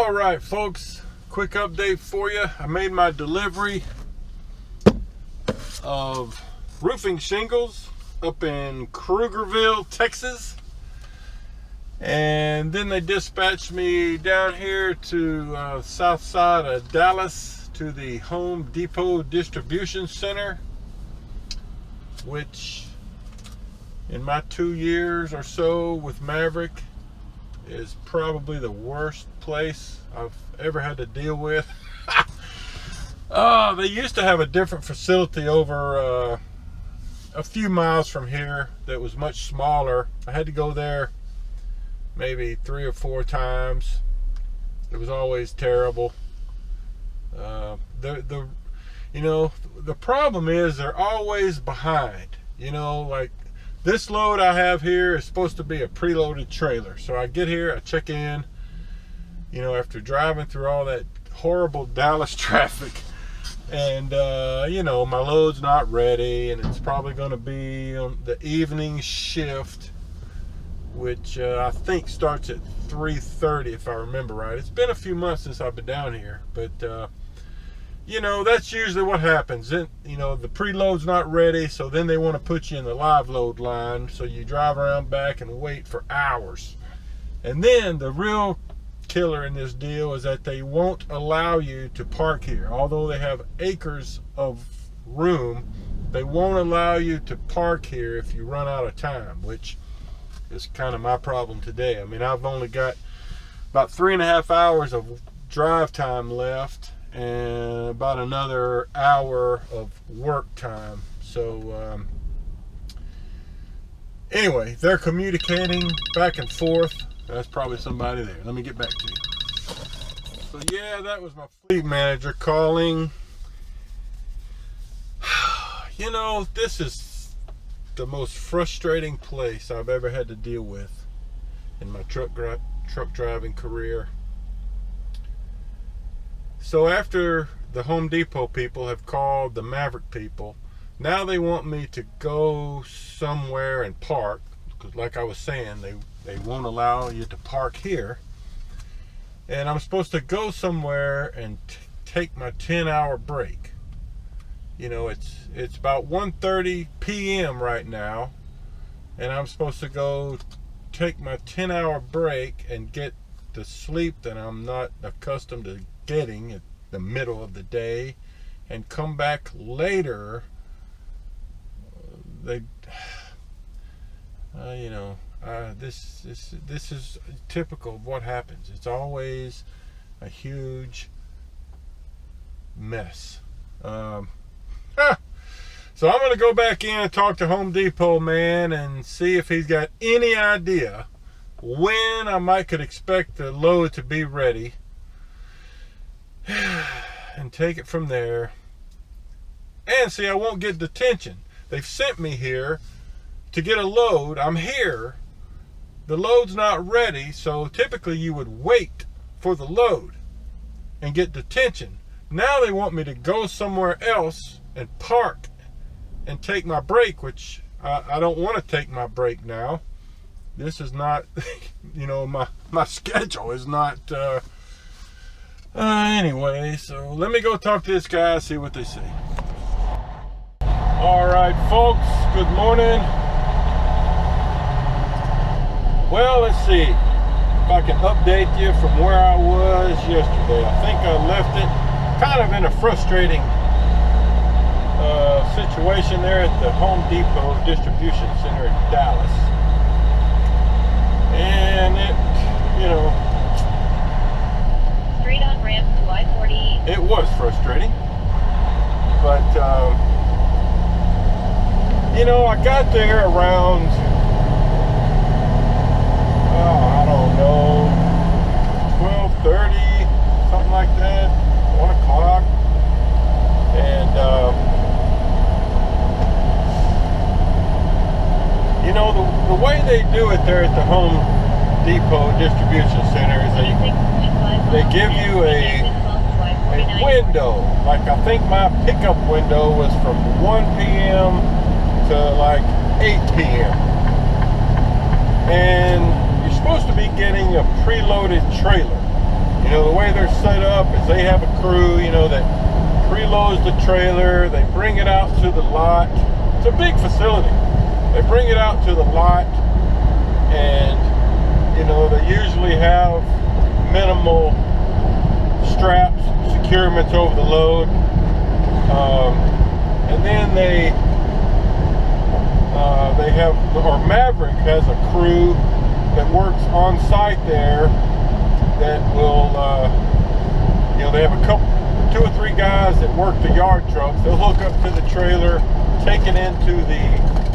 All right, folks, quick update for you. I made my delivery of roofing shingles up in Krugerville, Texas. And then they dispatched me down here to south side of Dallas to the Home Depot distribution center, which in my 2 years or so with Maverick is probably the worst place I've ever had to deal with. They used to have a different facility over a few miles from here that was much smaller. I had to go there maybe 3 or 4 times. It was always terrible. The problem is they're always behind. Like this load I have here is supposed to be a preloaded trailer. So I get here, I check in, after driving through all that horrible Dallas traffic, and my load's not ready, and it's probably going to be on the evening shift, which I think starts at 3:30 if I remember right. It's been a few months since I've been down here, but that's usually what happens. Then, the preload's not ready, so then they want to put you in the live load line, so you drive around back and wait for hours. And then the real killer in this deal is that they won't allow you to park here. Although they have acres of room, they won't allow you to park here if you run out of time, which is kind of my problem today. I mean, I've only got about 3.5 hours of drive time left and about another hour of work time. So anyway, they're communicating back and forth. That's probably somebody there. Let me get back to you. So yeah, that was my fleet manager calling. This is the most frustrating place I've ever had to deal with in my truck driving career. So after the Home Depot people have called the Maverick people, now they want me to go somewhere and park, because like I was saying, they won't allow you to park here. And I'm supposed to go somewhere and take my 10-hour break. It's about 1:30 p.m. right now, and I'm supposed to go take my 10-hour break and get the sleep that I'm not accustomed to getting at the middle of the day, and come back later. This is typical of what happens. It's always a huge mess. So I'm going to go back in and talk to Home Depot man and see if he's got any idea when I could expect the load to be ready, and take it from there. And see, I won't get detention. They've sent me here to get a load. I'm here. The load's not ready, so typically you would wait for the load and get detention. Now they want me to go somewhere else and park and take my break, which I don't want to take my break now. This is not, my schedule is not, anyway, so let me go talk to this guy, see what they say. All right, folks, good morning. Well, let's see if I can update you from where I was yesterday. I think I left it kind of in a frustrating situation there at the Home Depot distribution center in Dallas. And straight on ramp to I-40. It was frustrating. But, I got there around, I don't know, 12:30, something like that, 1 o'clock. And, the way they do it there at the Home Depot distribution center is they give you a window. Like, I think my pickup window was from 1 p.m. to like 8 p.m. And you're supposed to be getting a preloaded trailer. You know, the way they're set up is they have a crew, you know, that preloads the trailer, they bring it out to the lot. It's a big facility. They bring it out to the lot, and you know, they usually have minimal straps, securements over the load, and then they have, or Maverick has a crew that works on site there that will, you know, they have a couple, 2 or 3 guys that work the yard trucks. They'll hook up to the trailer, take it into the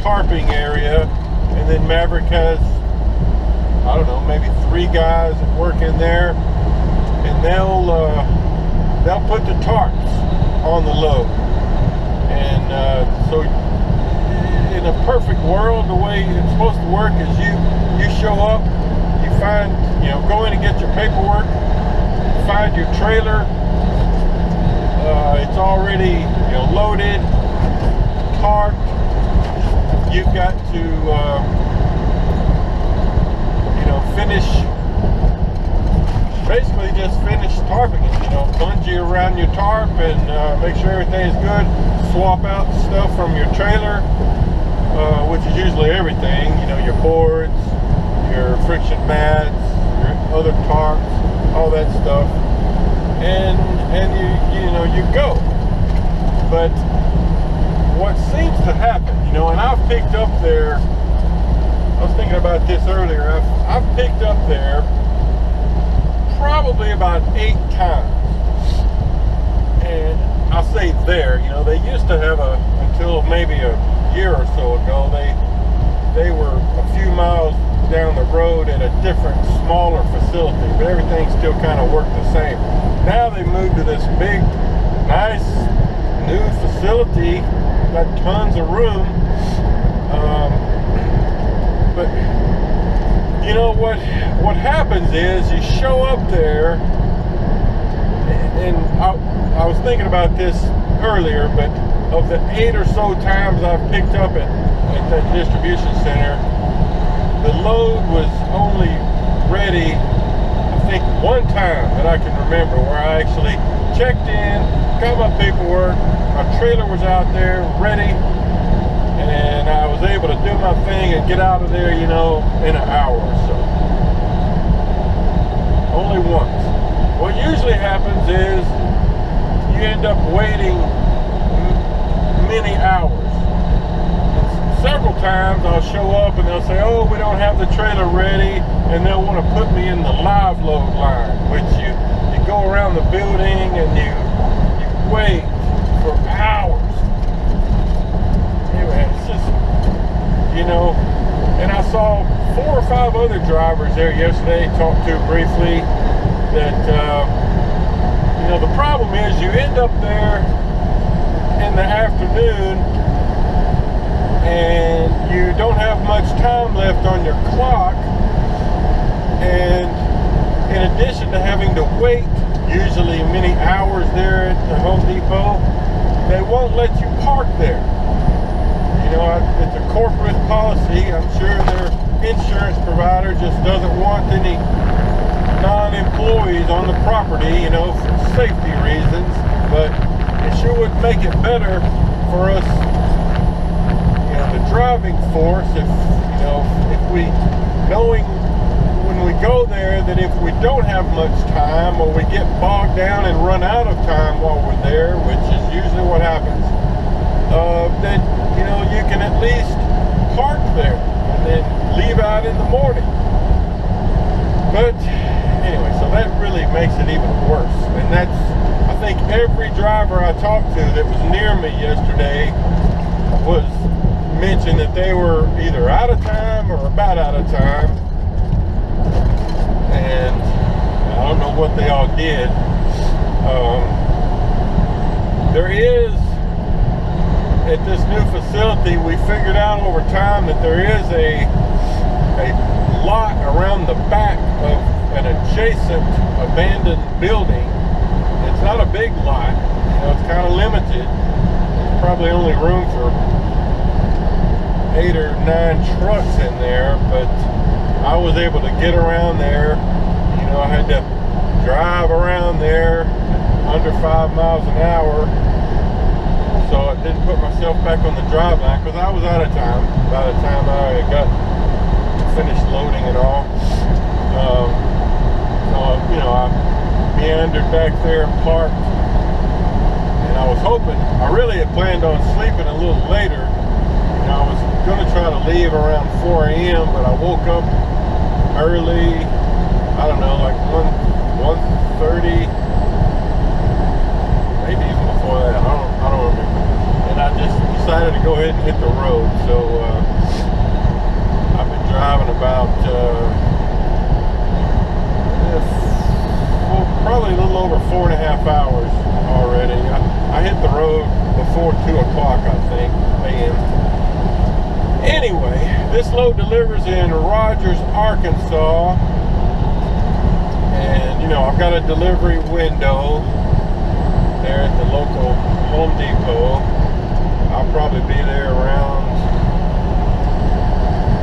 tarping area, and then Maverick has, I don't know, maybe 3 guys that work in there, and they'll put the tarps on the load. And so in a perfect world, the way it's supposed to work is you show up, you find, you know, go in and get your paperwork, find your trailer, it's already, you know, loaded, tarped. You've got to you know, basically just finish tarping it, you know, bungee around your tarp and make sure everything's good, swap out stuff from your trailer, which is usually everything, you know, your boards, your friction mats, your other tarps, all that stuff, and you know, you go. But what seems to happen, you know, and I've picked up there, I was thinking about this earlier, I've picked up there probably about 8 times. And I say there, you know, they used to have until maybe a year or so ago, they were a few miles down the road at a different, smaller facility, but everything still kind of worked the same. Now they moved to this big, nice, new facility, got tons of room, but you know what happens is you show up there, and I was thinking about this earlier, but of the 8 or so times I've picked up at that distribution center, the load was only ready, I think, 1 time that I can remember, where I actually checked in, got my paperwork, my trailer was out there ready, and I was able to do my thing and get out of there, you know, in an hour or so. Only once. What usually happens is you end up waiting many hours. And several times I'll show up and they'll say, oh, we don't have the trailer ready, and they'll want to put me in the live load line, which you go around the building and you wait for hours. Anyway, it's just, you know, and I saw 4 or 5 other drivers there yesterday, talked to briefly, that, you know, the problem is you end up there in the afternoon and you don't have much time left on your clock, and in addition to having to wait usually many hours there at the Home Depot, they won't let you park there. You know, it's a corporate policy. I'm sure their insurance provider just doesn't want any non-employees on the property, you know, for safety reasons, but it sure would make it better for us, you know, the driving force, if, you know, if we, knowing when we go there that if we don't have much time, or we get bogged down and run out of time while we're there, which is usually what happens, that, you know, you can at least park there and then leave out in the morning. But anyway, so that really makes it even worse. And that's, I think every driver I talked to that was near me yesterday was mentioned that they were either out of time or about out of time. And I don't know what they all did. There is, at this new facility, we figured out over time that there is a lot around the back of an adjacent abandoned building. It's not a big lot, you know, it's kind of limited. There's probably only room for 8 or 9 trucks in there, but I was able to get around there. You know, I had to drive around there under 5 miles an hour. So I didn't put myself back on the drive line because I was out of time by the time I got finished loading it all. So, you know, I meandered back there and parked. And I was hoping, I really had planned on sleeping a little later. You know, I was going to try to leave around 4 a.m., but I woke up early, I don't know, like 1:30, maybe even before that, I don't remember. And I just decided to go ahead and hit the road. So I've been driving about probably a little over 4.5 hours already. I hit the road before 2 o'clock, I think, a.m. Anyway, this load delivers in Rogers, Arkansas. And, you know, I've got a delivery window there at the local Home Depot. I'll probably be there around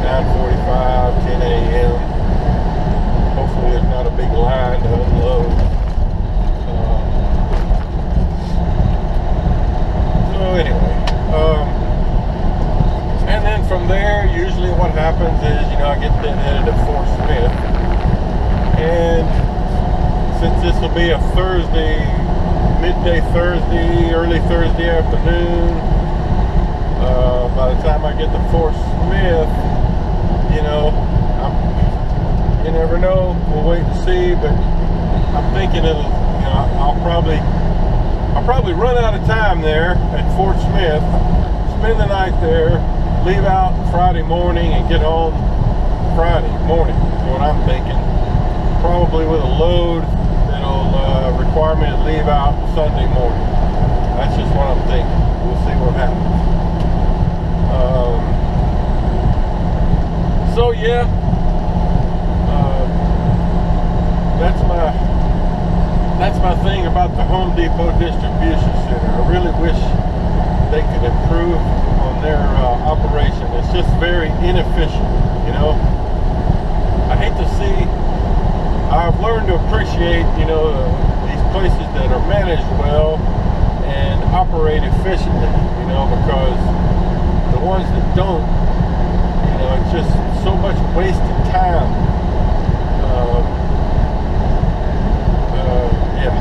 9:45, 10 a.m. Hopefully there's not a big line to unload. So anyway, and then from there, usually what happens is, you know, I get headed to Fort Smith. And since this will be a Thursday, midday Thursday, early Thursday afternoon, by the time I get to Fort Smith, you know, you never know. We'll wait and see, but I'm thinking it'll, you know, I'll probably run out of time there at Fort Smith, spend the night there, leave out Friday morning and get home Friday morning, is what I'm thinking. Probably with a load that'll require me to leave out Sunday morning. That's just what I'm thinking. We'll see what happens. So yeah, that's my thing about the Home Depot distribution center. I really wish they could improve on their operation. It's just very inefficient, you know. I hate to see. I've learned to appreciate, you know, these places that are managed well and operate efficiently, you know, because the ones that don't, you know, it's just so much wasted time. Yeah,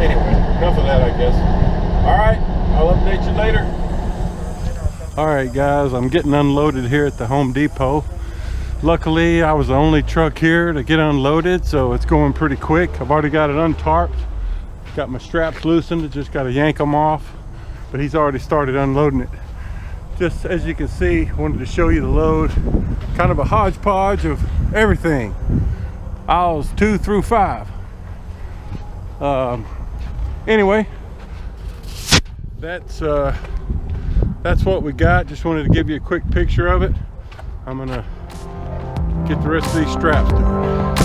anyway, enough of that, I guess. All right, I'll update you later. All right, guys, I'm getting unloaded here at the Home Depot. Luckily, I was the only truck here to get unloaded, so it's going pretty quick. I've already got it untarped. Got my straps loosened, just got to yank them off. But he's already started unloading it. Just as you can see, wanted to show you the load. Kind of a hodgepodge of everything. Aisles 2 through 5. Anyway, that's what we got. Just wanted to give you a quick picture of it. I'm gonna get the rest of these straps done.